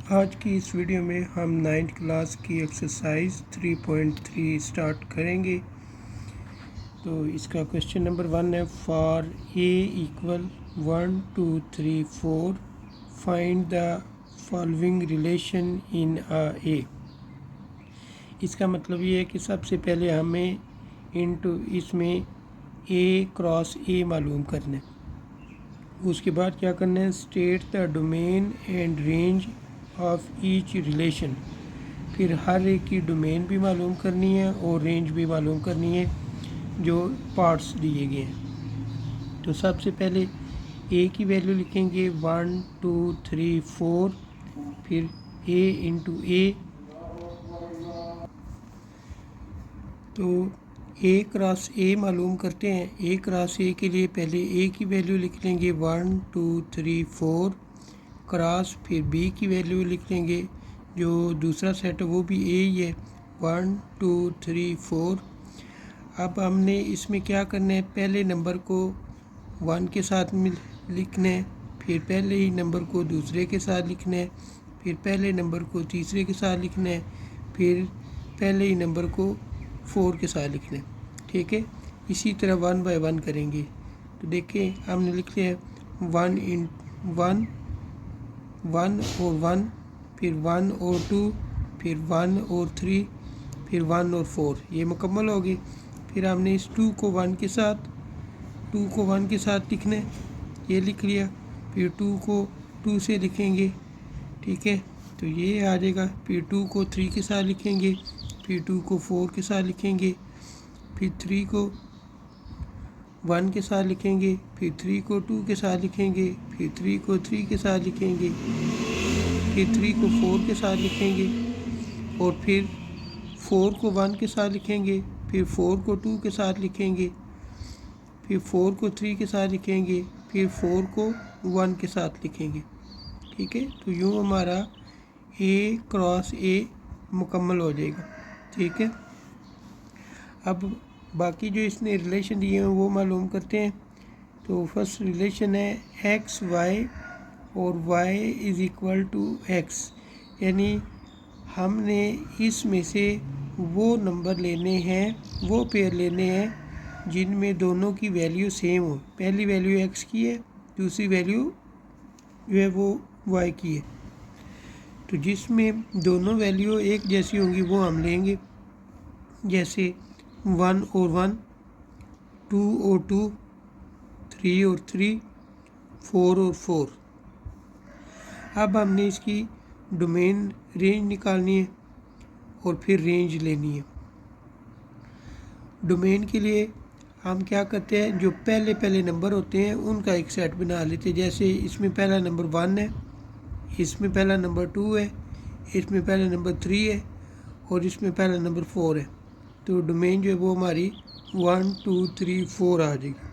आज की इस वीडियो में हम 9th क्लास की एक्सरसाइज 3.3 स्टार्ट करेंगे। तो इसका क्वेश्चन नंबर 1 है, for A equal 1 2 3 4 find the following relation in a A. इसका मतलब ये है कि सबसे पहले हमें इसमें ए क्रॉस ए मालूम करना है। उसके बाद क्या करना है, state the domain and range of each relation. फिर हर एक की डोमेन भी मालूम करनी है और रेंज भी मालूम करनी है जो पार्ट्स दिए गए हैं। तो सबसे पहले ए की वैल्यू लिखेंगे 1 2 3 4, फिर ए इंटू ए। तो ए क्रॉस ए मालूम करते हैं। ए क्रॉस ए के लिए पहले ए की वैल्यू लिख लेंगे 1 2 3 4 क्रॉस, फिर बी की वैल्यू लिख लेंगे, जो दूसरा सेट है वो भी ए ही है, 1 2 3 4। अब हमने इसमें क्या करना है, पहले नंबर को 1 के साथ लिखना है, फिर पहले ही नंबर को दूसरे के साथ लिखना है, फिर पहले नंबर को तीसरे के साथ लिखना है, फिर पहले ही नंबर को 4 के साथ लिखना है। ठीक है, इसी तरह 1 बाय 1 करेंगे। तो देखिए हमने लिख लिया 1 इन 1 1 और 1, फिर 1 और 2, फिर 1 और 3, फिर 1 और 4, ये मुकम्मल होगी। फिर हमने इस 2 को 1 के साथ लिखना है, ये लिख लिया। फिर 2 को 2 से लिखेंगे, ठीक है, तो ये आ जाएगा। फिर 2 को 3 के साथ लिखेंगे, फिर 2 को 4 के साथ लिखेंगे, फिर 3 को 1 के साथ लिखेंगे, फिर 3 को 2 के साथ लिखेंगे, फिर 3 को 3 के साथ लिखेंगे, फिर 3 को 4 के साथ लिखेंगे, और फिर 4 को 1 के साथ लिखेंगे, फिर 4 को 2 के साथ लिखेंगे, फिर 4 को 3 के साथ लिखेंगे, फिर 4 को 1 के साथ लिखेंगे। ठीक है, तो यूँ हमारा ए क्रॉस ए मुकम्मल हो जाएगा। ठीक है, अब बाकी जो इसने रिलेशन दिए हैं वो मालूम करते हैं। तो फर्स्ट रिलेशन है एक्स वाई और y is equal to x, यानी हमने इसमें से वो नंबर लेने हैं, वो पेयर लेने हैं जिनमें दोनों की वैल्यू सेम हो। पहली वैल्यू x की है, दूसरी वैल्यू जो है वो y की है। तो जिसमें दोनों वैल्यू एक जैसी होंगी वो हम लेंगे, जैसे 1 और 1, 2 और 2, 3 और 3, 4 और 4। अब हमने इसकी डोमेन रेंज निकालनी है और फिर रेंज लेनी है। डोमेन के लिए हम क्या करते हैं, जो पहले नंबर होते हैं उनका एक सेट बना लेते हैं। जैसे इसमें पहला नंबर 1 है, इसमें पहला नंबर 2 है, इसमें पहला नंबर 3 है और इसमें पहला नंबर 4 है। तो डोमेन जो है वो हमारी 1 2 3 4 आ जाएगी।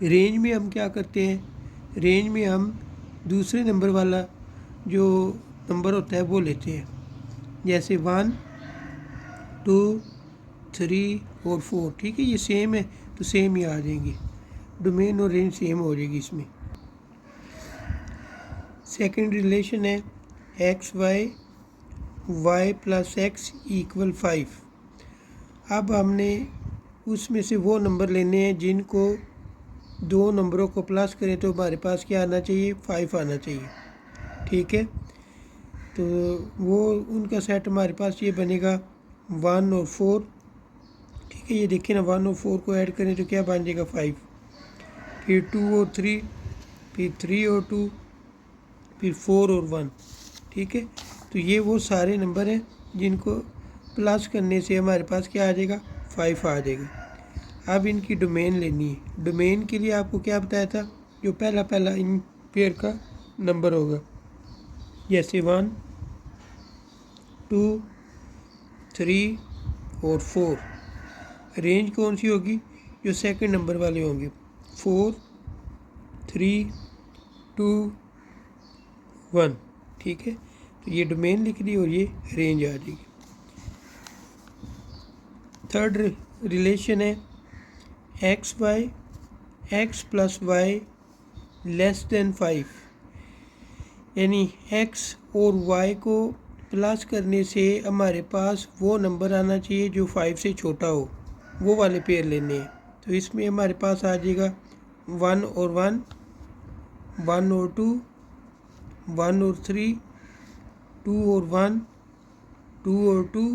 रेंज में हम क्या करते हैं, रेंज में हम दूसरे नंबर वाला जो नंबर होता है वो लेते हैं। जैसे 1 2 3 और 4, ठीक है, ये सेम है तो सेम ही आ जाएंगे, डोमेन और रेंज सेम हो जाएगी इसमें। सेकंड रिलेशन है x y y plus x equal 5। अब हमने उसमें से वो नंबर लेने हैं जिनको दो नंबरों को प्लस करें तो हमारे पास क्या आना चाहिए, 5 आना चाहिए। ठीक है, तो वो उनका सेट हमारे पास ये बनेगा 1 और 4। ठीक है, ये देखिए ना, 1 और 4 को ऐड करें तो क्या बन जाएगा, 5। फिर 2 और 3, फिर 3 और 2, फिर 4 और 1। ठीक है, तो ये वो सारे नंबर हैं जिनको प्लस करने से हमारे पास क्या आ जाएगा, 5 आ जाएगा। अब इनकी डोमेन लेनी है। डोमेन के लिए आपको क्या बताया था, जो पहला इन पेयर का नंबर होगा, जैसे 1 2 3 और 4। रेंज कौन सी होगी, जो सेकंड नंबर वाले होंगे, 4 3 2 1। ठीक है, तो ये डोमेन लिख दी और ये रेंज आ जाएगी। थर्ड रिलेशन है x plus y less than 5, यानी एक्स और वाई को प्लस करने से हमारे पास वो नंबर आना चाहिए जो 5 से छोटा हो, वो वाले पेयर लेने हैं। तो इसमें हमारे पास आ जाएगा 1 और 1, 1 और 2, 1 और 3, 2 और 1, 2 और 2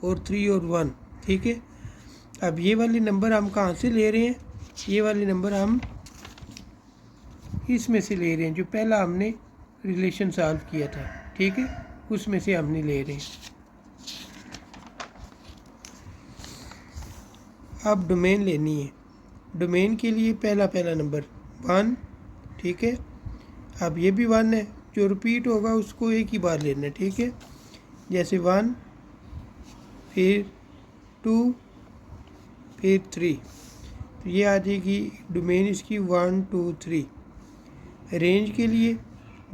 और 3 और 1। ठीक है, अब ये वाले नंबर हम कहाँ से ले रहे हैं? ये वाले नंबर हम इसमें से ले रहे हैं जो पहला हमने रिलेशन सॉल्व किया था। ठीक है, उसमें से हमने ले रहे हैं। अब डोमेन लेनी है। डोमेन के लिए पहला नंबर 1। ठीक है, अब ये भी 1 है, जो रिपीट होगा उसको एक ही बार लेना है। ठीक है, जैसे 1, फिर 2, फिर 3, तो ये आ जाएगी डोमेन इसकी 1 2 3। रेंज के लिए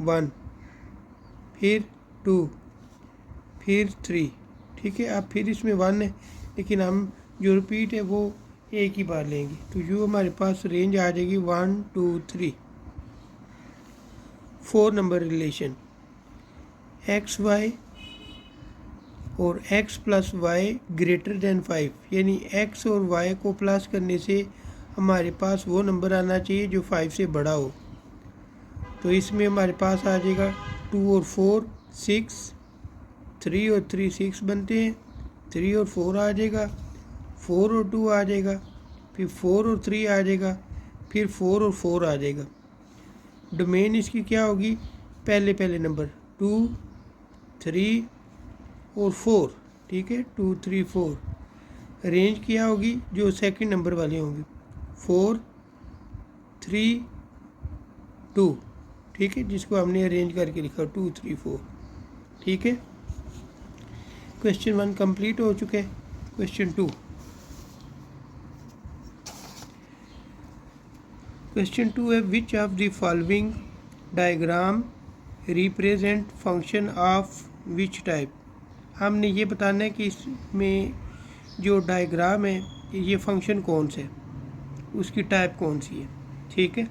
1, फिर 2, फिर 3। ठीक है, अब फिर इसमें 1 है, लेकिन हम जो रिपीट है वो एक ही बार लेंगे, तो जो हमारे पास रेंज आ जाएगी 1 2 3। 4 नंबर रिलेशन एक्स वाई और x plus y greater than 5, यानी x और y को प्लस करने से हमारे पास वो नंबर आना चाहिए जो 5 से बड़ा हो। तो इसमें हमारे पास आ जाएगा 2 और 4 6, 3 और 3 6 बनते हैं, 3 और 4 आ जाएगा, 4 और 2 आ जाएगा, फिर 4 और 3 आ जाएगा, फिर 4 और 4 आ जाएगा। डोमेन इसकी क्या होगी? पहले नंबर 2 3 और 4। ठीक है, 2 3 4। रेंज क्या होगी? जो सेकंड नंबर वाले होंगे 4 3 2। ठीक है, जिसको हमने अरेंज करके लिखा 2 3 4। ठीक है, क्वेश्चन 1 कंप्लीट हो चुका है। क्वेश्चन 2, क्वेश्चन 2 है which of the following diagram represent function of which type. हमने ये बताना है कि इसमें जो डायग्राम है ये फंक्शन कौन से, उसकी टाइप कौन सी है। ठीक है,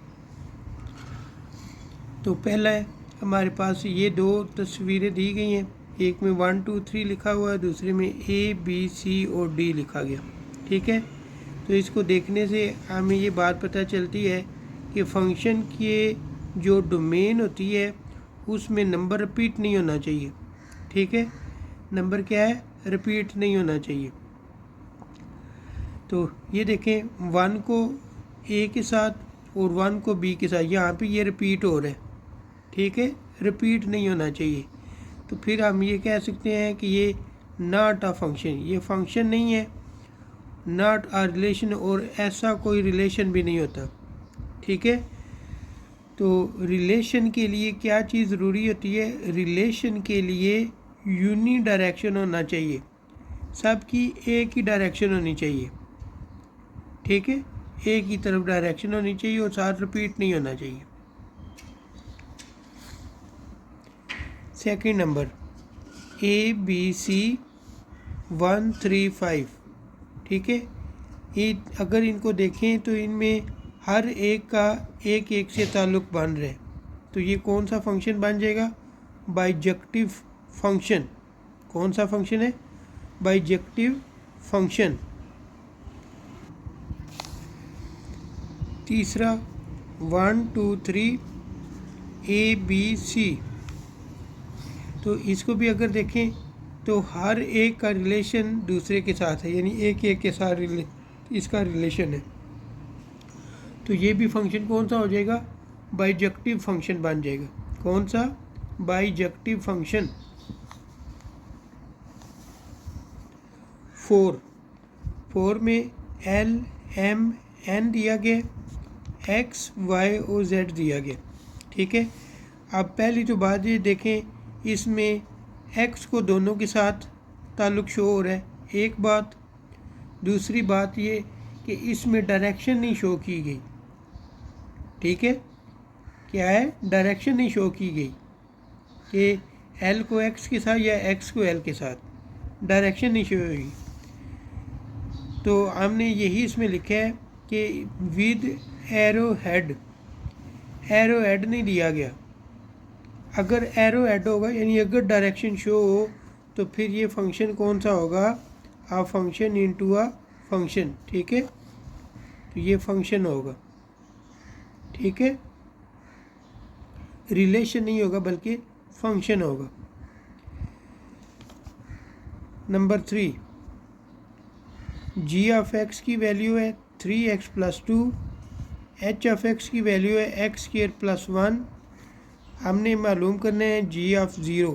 तो पहला है हमारे पास ये दो तस्वीरें दी गई हैं, एक में 1 2 3 लिखा हुआ है, दूसरे में A B C और D लिखा गया। ठीक है, तो इसको देखने से हमें ये बात पता चलती है कि फंक्शन के जो डोमेन होती है उसमें नंबर रिपीट नहीं होना चाहिए। ठीक है, नंबर क्या है? रिपीट नहीं होना चाहिए। तो ये देखें 1 को A के साथ और 1 को B के साथ, यहाँ पे ये रिपीट हो रहा है। ठीक है, रिपीट नहीं होना चाहिए। तो फिर हम ये कह सकते हैं कि ये नॉट अ फंक्शन, ये फंक्शन नहीं है, नॉट अ रिलेशन, और ऐसा कोई रिलेशन भी नहीं होता। ठीक है, तो रिलेशन के लिए क्या चीज़ ज़रूरी होती है? रिलेशन के लिए यूनी डायरेक्शन होना चाहिए, सबकी एक ही डायरेक्शन होनी चाहिए। ठीक है, एक ही तरफ डायरेक्शन होनी चाहिए और साथ रिपीट नहीं होना चाहिए। Second number ABC 1 3 5। ठीक है, ये अगर इनको देखें तो इनमें हर एक का एक एक से ताल्लुक़ बन रहा है, तो ये कौन सा फंक्शन बन जाएगा? Bijective function. कौन सा फंक्शन है? Bijective function. तीसरा 1 2 3 ABC, तो इसको भी अगर देखें तो हर एक का रिलेशन दूसरे के साथ है, यानी एक एक के साथ इसका रिलेशन है, तो ये भी फंक्शन कौन सा हो जाएगा? बाइजेक्टिव फंक्शन बन जाएगा। कौन सा? Bijective function. 4 में L M N दिया गया, X Y और Z दिया गया। ठीक है, अब पहली तो बात ये देखें, इसमें X को दोनों के साथ ताल्लुक़ शो हो रहा है, एक बात। दूसरी बात ये कि इसमें डायरेक्शन नहीं शो की गई। ठीक है, क्या है? डायरेक्शन नहीं शो की गई कि L को X के साथ या X को L के साथ, डायरेक्शन नहीं शो हुई। तो हमने यही इसमें लिखा है कि विद एरो हेड नहीं दिया गया। अगर एरो ऐड होगा यानी अगर डायरेक्शन शो हो तो फिर ये फंक्शन कौन सा होगा, आ फंक्शन इनटू अ फंक्शन, ठीक है। तो ये फंक्शन होगा, ठीक है, रिलेशन नहीं होगा बल्कि फंक्शन होगा। नंबर 3, जी ऑफ एक्स की वैल्यू है 3x + 2, एच ऑफ एक्स की वैल्यू है x² + 1। हमने मालूम करना है जी ऑफ ज़ीरो,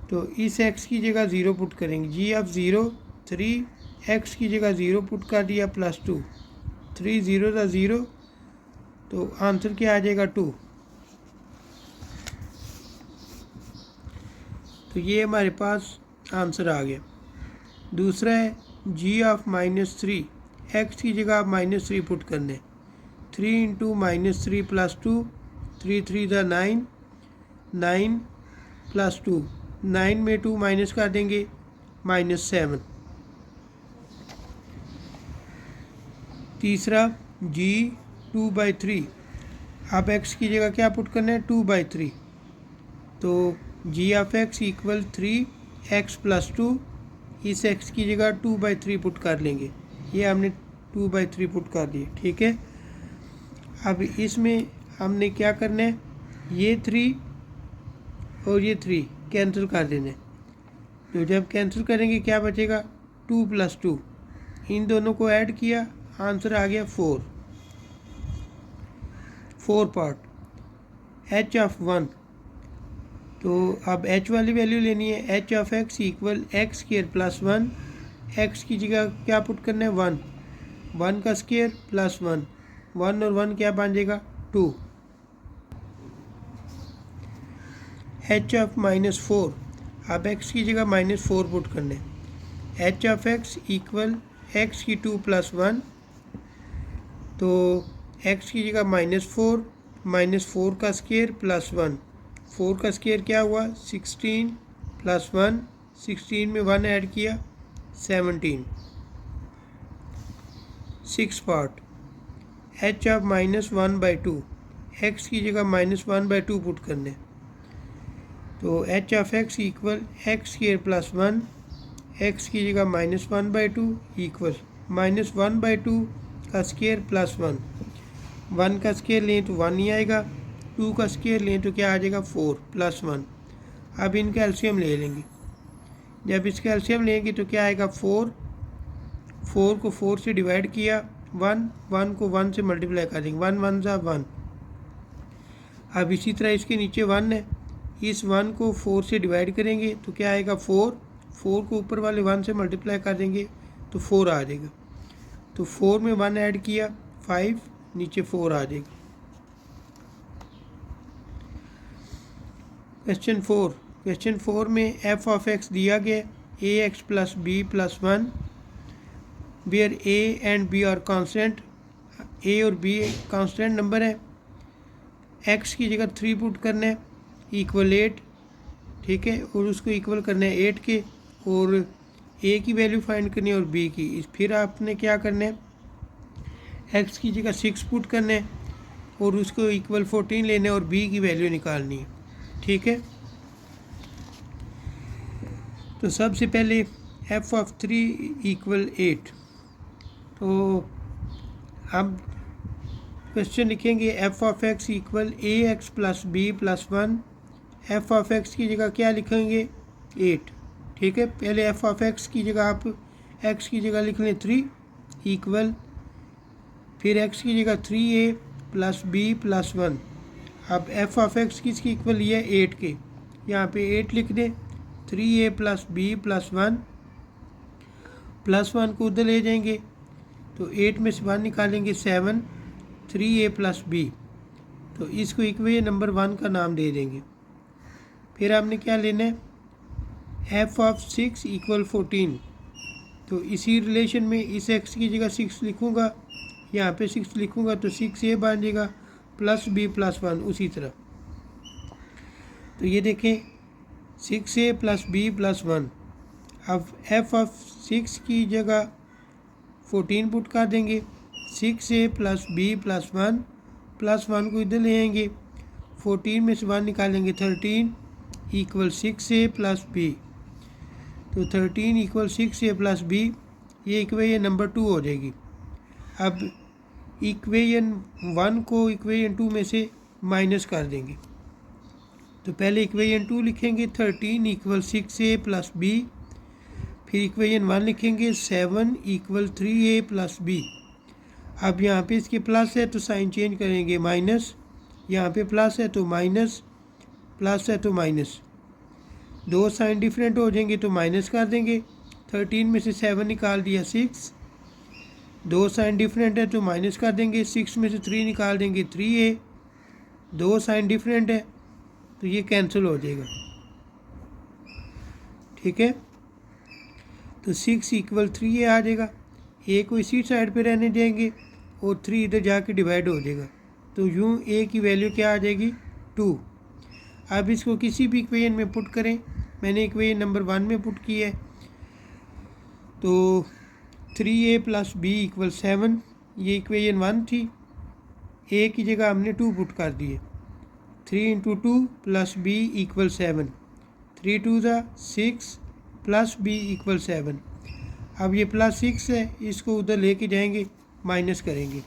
तो इस x की जगह ज़ीरो पुट करेंगे। जी ऑफ ज़ीरो 3x की जगह ज़ीरो पुट कर दिया +2, 3 ज़ीरो था ज़ीरो, तो आंसर क्या आ जाएगा 2। तो ये हमारे पास आंसर आ गया। दूसरा है जी ऑफ -3, एक्स की जगह आप -3 पुट करने, 3 × -3 + 2, 3 3 दा 9, 9 + 2, 9 में 2 माइनस कर देंगे -7। तीसरा जी 2/3, आप एक्स की जगह क्या पुट करना है 2/3, तो जी ऑफ एक्स इक्वल 3x + 2, इस x की जगह 2/3 पुट कर लेंगे, ये हमने 2/3 पुट कर दिए, ठीक है। अब इसमें हमने क्या करना है, ये 3 और ये 3 कैंसिल कर देने, तो जब कैंसिल करेंगे क्या बचेगा 2 + 2, इन दोनों को ऐड किया, आंसर आ गया 4 पार्ट। h ऑफ 1, तो अब h वाली वैल्यू लेनी है, h of x equal x² + 1, x की जगह क्या पुट करना है 1, 1 का स्क्वायर + 1, 1 और 1 क्या बन जाएगा 2। h ऑफ -4, अब x की जगह -4 पुट करना है, h of x equal x³ + 1, तो x की जगह -4, -4 का स्क्वायर + 1, 4 का स्क्वायर क्या हुआ 16 + 1, 16 में 1 ऐड किया 17। 6 पार्ट। h ऑफ -1/2, x की जगह -1/2 पुट करने, तो h of x equal x² + 1, x की जगह -1/2 इक्वल -1/2 का स्क्वायर + 1, 1 का स्क्वायर लें तो 1 ही आएगा, 2 का स्क्वायर लें तो क्या आ जाएगा 4 + 1। अब इनका एलसीएम ले लेंगे, जब इसका एलसीएम लेंगे तो क्या आएगा 4 को 4 से डिवाइड किया, 1 को 1 से मल्टीप्लाई करेंगे, 1 1 ज़ा 1। अब इसी तरह इसके नीचे 1 है, इस 1 को 4 से डिवाइड करेंगे तो क्या आएगा 4 को ऊपर वाले 1 से मल्टीप्लाई कर देंगे तो 4 आ जाएगा, तो 4 में 1 ऐड किया 5, नीचे 4 आ जाएगा। क्वेश्चन 4 में f ऑफ x दिया गया ax + b + 1, where a and b are constant, a और b कांस्टेंट नंबर है, x की जगह 3 पुट करना है इक्वल 8, ठीक है, और उसको इक्वल करना है 8 के, और a की वैल्यू फाइंड करनी है और b की। फिर आपने क्या करना है, x की जगह 6 पुट करना है और उसको इक्वल 14 लेना है और b की वैल्यू निकालनी है, ठीक है। तो सबसे पहले f ऑफ 3 इक्वल 8, तो अब क्वेश्चन लिखेंगे f of x equal ax + b + 1, f of x की जगह क्या लिखेंगे 8, ठीक है। पहले f ऑफ x की जगह आप x की जगह लिख लें 3 इक्वल, फिर x की जगह 3a + b + 1। अब f ऑफ x किसकी इक्वल ये 8 के, यहाँ पे 8 लिख दें, 3a + b + 1, +1 को उधर ले जाएंगे तो 8 में से 1 निकालेंगे 7, 3a + b, तो इसको इक्वेशन नंबर 1 का नाम दे देंगे। फिर आपने क्या लेना है f ऑफ 6 इक्वल 14, तो इसी रिलेशन में इस x की जगह 6 लिखूँगा, यहाँ पे 6 लिखूँगा तो 6a बन जाएगा + b + 1 उसी तरह। तो ये देखें 6a + b + 1, अब f ऑफ 6 की जगह 14 पुट कर देंगे, 6a + b + 1, +1 को इधर ले आएंगे, 14 में से 1 निकालेंगे 13 इक्वल 6a प्लस बी। तो 13 इक्वल 6a प्लस बी, ये इक्वेशन नंबर 2 हो जाएगी। अब इक्वेशन 1 को इक्वेशन 2 में से माइनस कर देंगे। तो पहले इक्वेशन 2 लिखेंगे 13 इक्वल 6a प्लस बी, फिर इक्वेशन 1 लिखेंगे 7 इक्वल 3a प्लस बी। अब यहाँ पे इसके प्लस है तो साइन चेंज करेंगे माइनस, यहाँ पे प्लस है तो माइनस, प्लस है तो माइनस, दो साइन डिफरेंट हो जाएंगे तो माइनस कर देंगे। 13 में से 7 निकाल दिया 6, दो साइन डिफरेंट है तो माइनस कर देंगे। 6 में से 3 निकाल देंगे 3a, दो साइन डिफरेंट है तो ये कैंसिल हो जाएगा। ठीक है, तो 6 इक्वल 3a आ जाएगा। a को इसी साइड पे रहने देंगे और 3 इधर जाके डिवाइड हो जाएगा। तो यूँ a की वैल्यू क्या आ जाएगी 2। अब इसको किसी भी इक्वेशन में पुट करें, मैंने इक्वेशन नंबर 1 में पुट की है। तो 3a प्लस बी इक्वल 7, ये इक्वेशन 1 थी, a की जगह हमने 2 पुट कर दिए। 3 इंटू 2 प्लस बी इक्वल 7, 3 2 ज़ा 6 प्लस बी इक्वल 7। अब ये प्लस 6 है, इसको उधर लेके जाएंगे, माइनस करेंगे।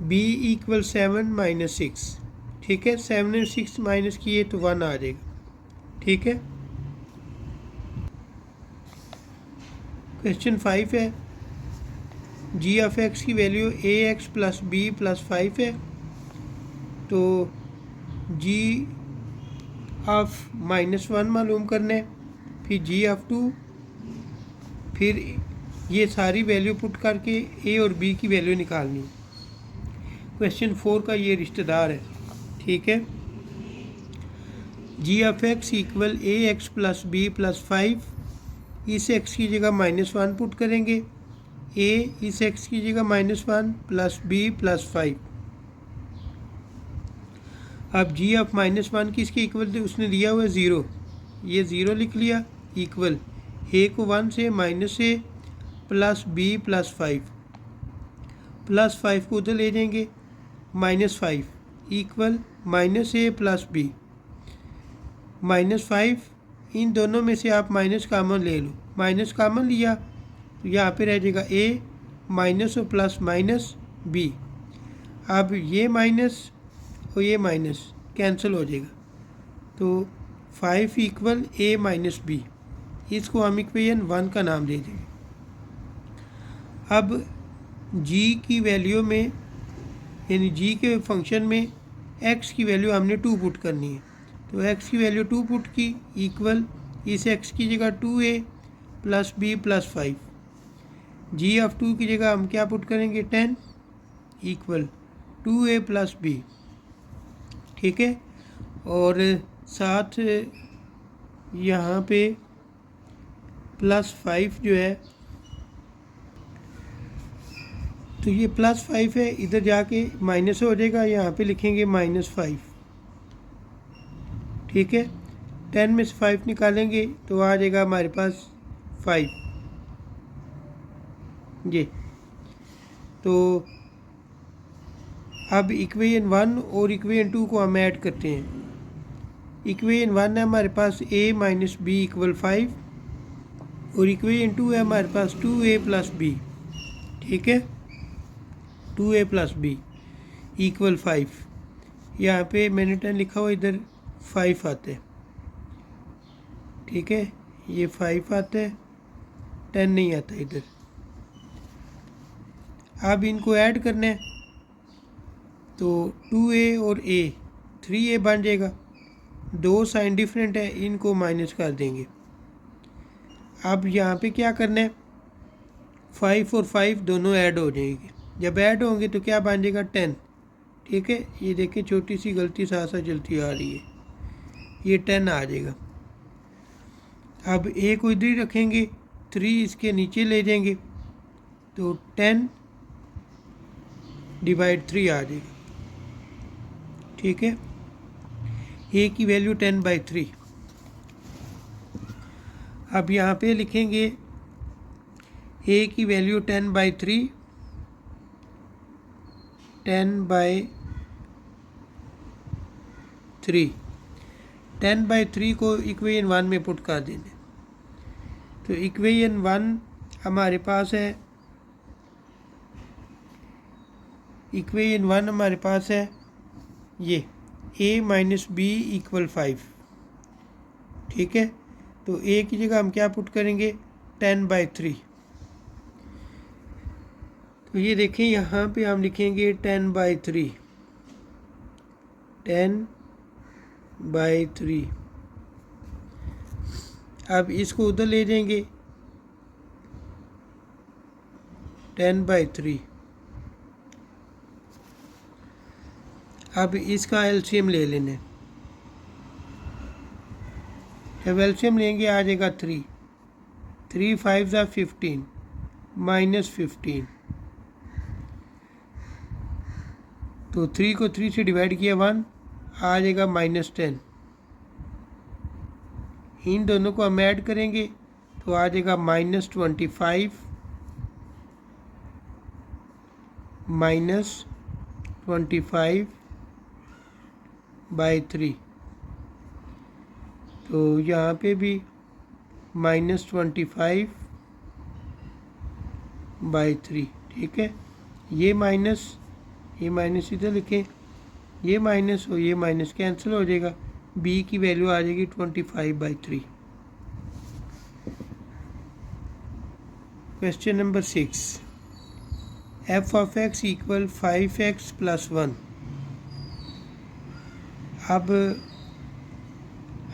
b equal 7 minus 6। ठीक है, 7 और 6 माइनस किए तो 1 आ जाएगा। ठीक है, क्वेश्चन 5 है, जी ऑफ एक्स की वैल्यू ए एक्स प्लस बी प्लस 5 है। तो जी ऑफ -1 मालूम करना है, फिर जी ऑफ 2, फिर ये सारी वैल्यू पुट करके ए और बी की वैल्यू निकालनी है। क्वेश्चन 4 का ये रिश्तेदार है। ठीक है, G of X equal A X plus B plus 5, इस एक्स की जगह -1 पुट करेंगे, ए इस एक्स की जगह -1 प्लस बी प्लस 5। अब जी ऑफ -1 किसके इक्वल थे, उसने दिया हुआ है 0, ये 0 लिख लिया, इक्वल ए को 1 से माइनस ए प्लस बी प्लस 5, प्लस 5 को उधर ले जाएंगे, -5 इक्वल माइनस ए प्लस बी, -5, इन दोनों में से आप माइनस कामन ले लो, माइनस कामन लिया तो यहाँ पे रह जाएगा ए माइनस और प्लस माइनस बी। अब ये माइनस और ये माइनस कैंसिल हो जाएगा, तो 5 इक्वल ए माइनस बी, इसको हम इक्वेशन 1 का नाम दे देंगे। अब g की वैल्यू में, यानी g के फंक्शन में x की वैल्यू हमने 2 पुट करनी है। तो x की वैल्यू 2 पुट की, इक्वल इस x की जगह 2a plus B plus 5, g of 2 की जगह हम क्या पुट करेंगे 10 इक्वल 2a प्लस बी। ठीक है, और साथ यहाँ पे प्लस 5 जो है, तो ये प्लस 5 है, इधर जाके माइनस हो जाएगा, यहाँ पे लिखेंगे -5। ठीक है, 10 में से 5 निकालेंगे तो आ जाएगा हमारे पास 5। ये तो अब इक्वेशन 1 और इक्वेशन 2 को हम ऐड करते हैं। इक्वेशन 1 है हमारे पास a माइनस बी इक्वल 5, और इक्वेशन 2 है हमारे पास 2a प्लस बी। ठीक है, 2a प्लस बी इक्वल 5, यहाँ पे मैंने 10 लिखा हुआ, इधर 5 आते हैं। ठीक है, ये 5 आता है, 10 नहीं आता इधर। अब इनको ऐड करना है, तो 2a और a 3a बन जाएगा, दो साइन डिफरेंट है, इनको माइनस कर देंगे। अब यहाँ पे क्या करना है, 5 और 5 दोनों ऐड हो जाएंगे, जब ऐड होंगे तो क्या बन जाएगा 10। ठीक है, ये देखिए छोटी सी गलती साथ साथ चलती आ रही है, ये 10 आ जाएगा। अब a को इधर ही रखेंगे, 3 इसके नीचे ले जाएंगे, तो 10 डिवाइड 3 आ जाएगा। ठीक है, a की वैल्यू 10/3। अब यहाँ पे लिखेंगे a की वैल्यू 10/3, 10/3। 10/3 को इक्वेशन 1 में पुट कर देंगे। तो इक्वेशन 1 हमारे पास है, इक्वेशन 1 हमारे पास है ये a - b = 5। ठीक है, तो a की जगह हम क्या पुट करेंगे, 10/3। तो ये देखें यहाँ पे हम लिखेंगे 10/3, 10/3। अब इसको उधर ले जाएंगे 10/3। अब इसका एलसीएम ले लेने, जब एलसीएम लेंगे आ जाएगा 3, 3 5 = 15 -15। तो 3 को 3 से डिवाइड किया 1, आ जाएगा -10। इन दोनों को हम ऐड करेंगे तो आ जाएगा -25 -25/3। तो यहाँ पे भी -25/3। ठीक है, ये माइनस इधर लिखें, ये माइनस और ये माइनस कैंसिल हो जाएगा, b की वैल्यू आ जाएगी 25/3। Question number 6, f(x) = 5x + 1। अब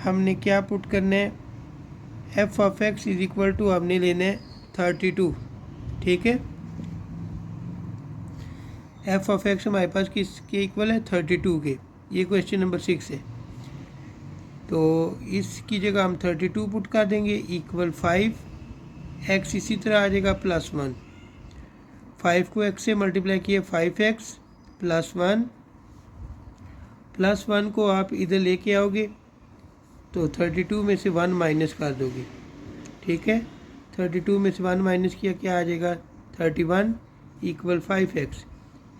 हमने क्या पुट करना है, f(x) = हमने लेना है 32। ठीक है, f(x) हमारे पास किसके इक्वल है, 32 के। ये क्वेश्चन नंबर 6 है। तो इसकी जगह हम 32 पुट कर देंगे = 5, x इसी तरह आ जाएगा +1। 5 को x से मल्टीप्लाई किया 5x + 1, +1 को आप इधर लेके आओगे तो 32 में से 1 माइनस कर दोगे। ठीक है, 32 में से 1 माइनस किया, क्या आ जाएगा, 31 = 5x।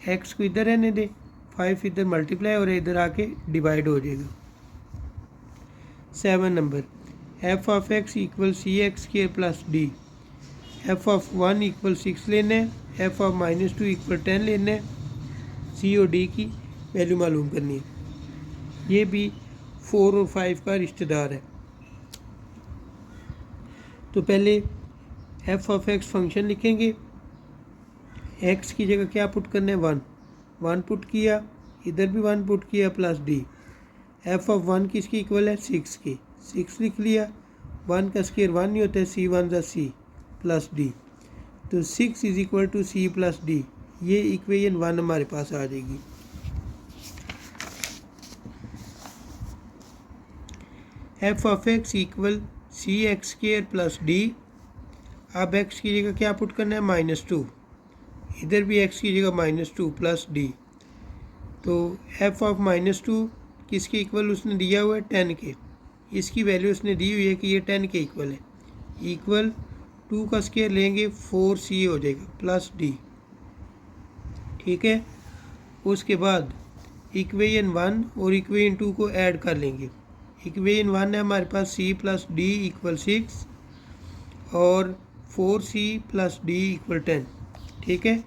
x को इधर रहने दे, 5 इधर मल्टीप्लाई और इधर आके डिवाइड हो जाएगा। 7 number, f(x) = cx² + d। f(1) = 6 लेना है, f(-2) = 10 लेना है, c और d की वैल्यू मालूम करनी है। ये भी 4 और 5 का रिश्तेदार है। तो पहले f(x) फंक्शन लिखेंगे, x की जगह क्या पुट करना है, 1 पुट किया, इधर भी 1 पुट किया प्लस d। f(1) किसकी इक्वल है, 6 की, 6 लिख लिया। 1 का स्क्वायर 1 नहीं होता है, c1 + c प्लस d। तो 6 = c + d। ये इक्वेशन 1 हमारे पास आ जाएगी। f(x) = cx² + d। अब x की जगह क्या पुट करना है, -2, इधर भी x की जगह -2 प्लस d। तो f(-2) किसके इक्वल उसने दिया हुआ है, 10 के। इसकी वैल्यू उसने दी हुई है कि ये 10 के इक्वल है। इक्वल 2 का स्क्वायर लेंगे 4c हो जाएगा प्लस d। ठीक है, उसके बाद इक्वेशन 1 और इक्वेशन 2 को ऐड कर लेंगे। इक्वेशन 1 है हमारे पास c + d = 6 और 4c + d = 10। ठीक है,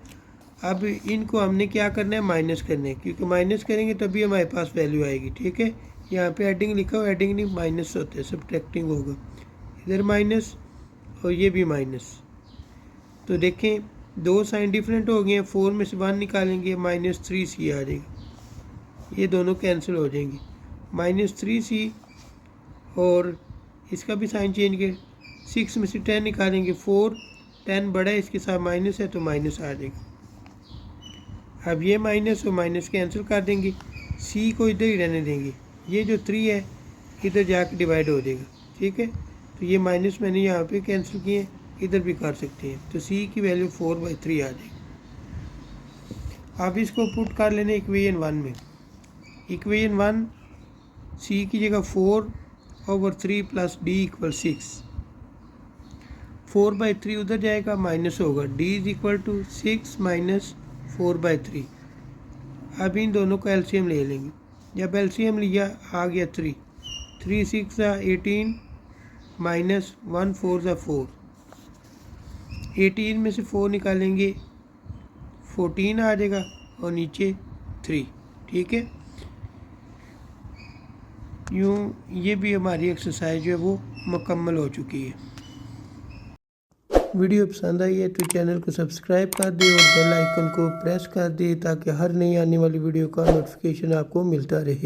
अब इनको हमने क्या करना है, माइनस करना है, क्योंकि माइनस करेंगे तभी हमारे पास वैल्यू आएगी। ठीक है, यहाँ पे एडिंग लिखा हो, एडिंग नहीं माइनस होता है, सब्ट्रैक्टिंग होगा। इधर माइनस और ये भी माइनस। तो देखें दो साइन डिफरेंट हो गए हैं, 4 में से 1 निकालेंगे -3c आ जाएगा, ये दोनों कैंसिल हो जाएंगे। -3c और इसका भी साइन चेंज किया, 6 में से 10 निकालेंगे 4, 10 बड़ा है इसके साथ माइनस है तो माइनस आ जाएगा। अब ये माइनस और माइनस कैंसिल कर देंगे, c को इधर ही रहने देंगे, ये जो 3 है इधर जाके डिवाइड हो जाएगा। ठीक है, तो ये माइनस मैंने यहाँ पे कैंसिल किए, इधर भी कर सकते हैं। तो c की वैल्यू 4/3 आ जाएगी। अब इसको पुट कर लेने इक्वेशन 1 में। इक्वेशन 1 c की जगह 4/3 प्लस d = 6। 4/3 उधर जाएगा, माइनस होगा, d = 6 - 4/3। अब इन दोनों का एलसीएम ले लेंगे। जब एलसीएम लिया आ गया 3, 3 6 18 माइनस 1 4 4, 18 में से 4 निकालेंगे 14 आ जाएगा और नीचे 3। ठीक है, यूँ ये भी हमारी एक्सरसाइज जो है वो मुकम्मल हो चुकी है। वीडियो पसंद आई है तो चैनल को सब्सक्राइब कर दे और बेल आइकन को प्रेस कर दे ताकि हर नई आने वाली वीडियो का नोटिफिकेशन आपको मिलता रहे।